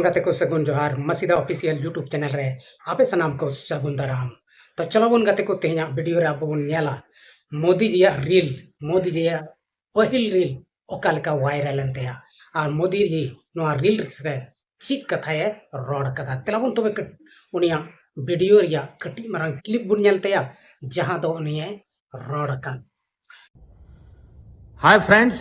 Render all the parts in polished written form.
गाते को सगुन जोहार मसीदा ऑफिशियल यूट्यूब चैनल रे आपे सनाम को सगुन दाराम। तो चलो बन गाते को तेहना वीडियो रे आप बन नेला मोदी जी मोदी जी पहिल रील ओका लेका वायरल एनतेया और मोदी जी नोआ रील रे चीट कथाए रोड कदा तेलाबन तबे उनिया वीडियो रिया कटी मारंग क्लिप बुन नेलतेया जहां दो उनिए रोड का। हाय फ्रेंड्स,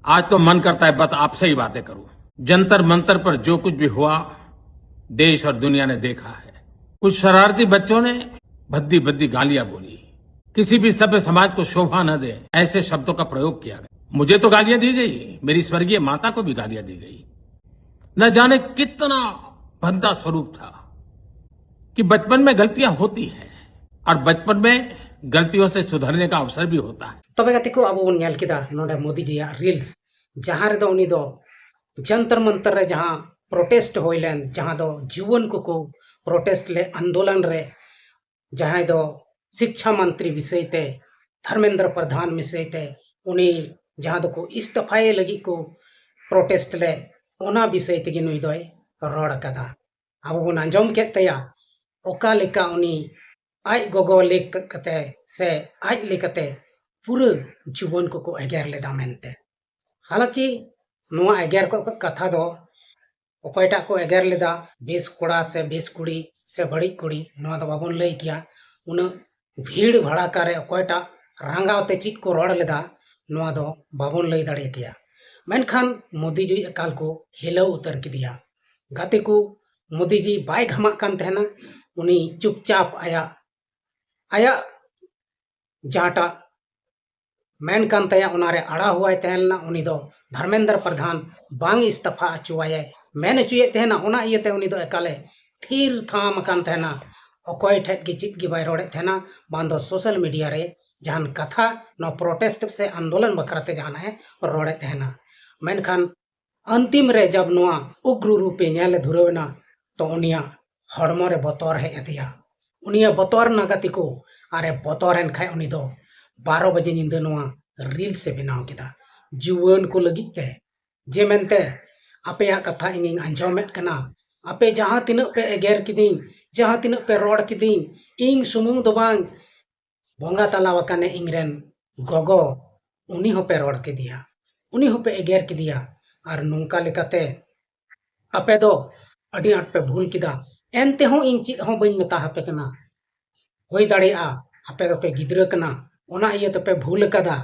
आज तो मन करता है बस आपसे ही बातें करूं। जंतर मंतर पर जो कुछ भी हुआ देश और दुनिया ने देखा है। कुछ शरारती बच्चों ने भद्दी भद्दी गालियां बोली, किसी भी सभ्य समाज को शोभा न दे ऐसे शब्दों का प्रयोग किया गया। मुझे तो गालियां दी गई, मेरी स्वर्गीय माता को भी गालियां दी गई। न जाने कितना भद्दा स्वरूप था कि बचपन में गलतियां होती हैं और बचपन में गलतियों से सुधरने का अवसर भी होता है। तबे गाते को अब बन नेल किदा नोडे मोदी जी रील्स जहां रे दो उनी दो जंतर मंतर रे जहां प्रोटेस्ट होइलेन जहां दो जुवन को प्रोटेस्ट ले आंदोलन रे जहां दो शिक्षा मंत्री विषय ते धर्मेंद्र प्रधान विषय ते उनी जहां दो को इस्तीफाए लगी को प्रोटेस्ट ले ओना विषय ते नुई दोय रोड कदा अब बन आंजम केतया ओका लेका उनी आज गोगो लेक कते से आज लेकते पूरे जुवन को एगेर लेदा मेनते। हालांकि नोआ एगेर को कथा दो अकयटा को एगेर लेदा बेस कोड़ा से बेस कुड़ी से बड़ी कुड़ी नोआ दो बाबन लई किया उन भीड़ भड़ाका रे अकयटा रंगावते चित को रोड लेदा नोआ दो बाबन लई दाड़े किया। मेनखान मोदी जी अकाल को हिलाव उतर किदिया गाते को मोदी जी बाय घमा कान तहना उनी चुपचाप आया जहाटा मेन कान तया उनारे अड़ा हुआ तहलना उनी दो धर्मेंद्र प्रधान बांग इस्तीफा अचुवाए मेन अचुए तहना उना इयते उनी दो एकाले थीर थाम कान तहना अकय ठेट के चित गे बाय रोड़े तहना बांदो सोशल मीडिया रे जहान कथा न प्रोटेस्ट से आंदोलन बखराते जहान है रोड़े तहना। मेनखान अंतिम रे जब नोआ उग्र रूपे नेले धुरवेना तो उनिया हड़मो रे बतौर है अतिया उनिया बतौर नगति को अरे बतौरन खाय उनी दो 12 बजे निंदा नोआ रील से बनाव किदा जुवन को लगी ते जे मेनते आपे कथा इन आंजमेट कना आपे जहां तिना पे एगेर किदिन जहां तिना पे रोड किदिन इन सुमुंग दो बांग बोंगा तलावा कने इंग्रेन गोगो उनी हो पे रोड किदिया उनी हो पे एगेर किदिया और नोंका लेकाते आपे दो अडी आट पे भूल किदा एनते हो इन चित हो बइन मता हापे कना होई दाड़ेआ आपे दो पे गिद्रा कना ओना इया तो पे भूल कदा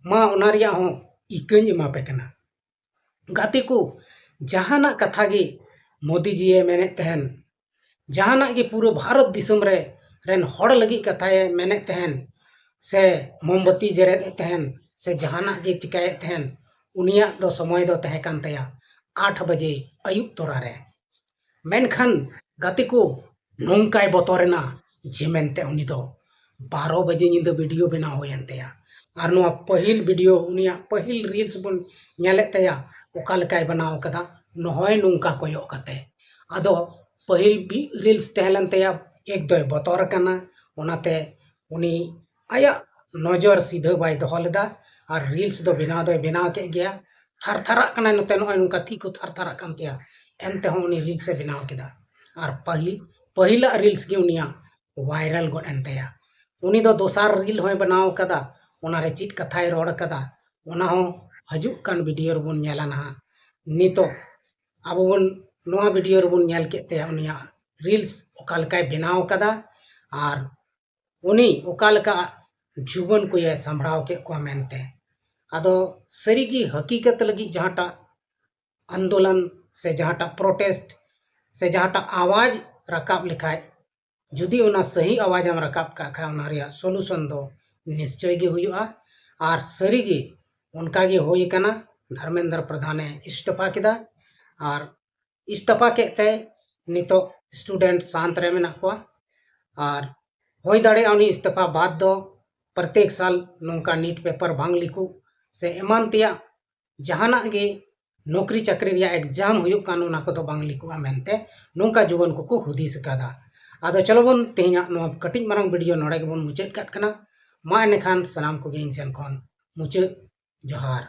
मा ओना रिया हो इकन एमा पे कना गाते को जहाना कथा गे मोदी जी मेने तहन जहाना गे पूरे भारत दिसम रे रेन हड़ लगी कथाए मेने तहन से मोमबत्ती जरे तहन से जहाना गे चिकाए तहन उनिया दो समय दो तहे कान तया 8 बजे अयुब तोरा रे मेनखान गाते को नोंकाय बतौरना जे मेनते उनी दो 12 बजे निंदा वीडियो बना होयनतेया और नोआ पहिल वीडियो उनिया पहिल रील्स बन नेले तया ओका लेकाय बनाव कदा नहय नोंका कोयो कते आदो पहिल रील्स तहलन तया एक दो बतौर कना ओनाते उनी आया नजर सीधा बाय दोहो लेदा और रील्स दो बनाव के गया थर थरा कना नते नहय नोंका थी को थर थरा कान तया एनते हो उनी रील्स से बनाव केदा और पहिला रील्स गे उनिया वायरल गोड एनतेया उनी दो दोसार रील होय बनाव कदा ओनारे चित कथाय रोड कदा ओना हो हजुक कान वीडियो रबन नेला ना नितो अब बन नोआ वीडियो रबन नेल केते उनिया रील्स ओका लेकाय बनाव कदा और उनी ओका लेका जुबन को ये संभराव के को मेनते आदो सरीगी हकीकत लगी जहाटा आंदोलन से जहाटा प्रोटेस्ट से जहाटा आवाज रकाब लिखाय जुदी उना सही आवाज हम रकाब का खा उना रिया सोल्यूशन दो निश्चय गे हुआ और सरी गे उनका गे होई कना धर्मेंद्र प्रधान इस्तीफा किदा और इस्तीफा केते नितो स्टूडेंट शांत रे मेना को और होई दाड़े उनी इस्तीफा बाद दो प्रत्येक साल नोंका नीट पेपर बांग लिखु से एमान तिया जहाना गे नौकरी चाकरी रिया एग्जाम हुई कानूना को तो बांग लिखुआ मेनते नोंका जुवन को हुदिस कदा आदो चलो बन तेहना नो कटिंग मारंग वीडियो नोड़े के बन मुचाद काट कना मा एनेखान सनाम को गे इन सेन खन मुचाद जोहार।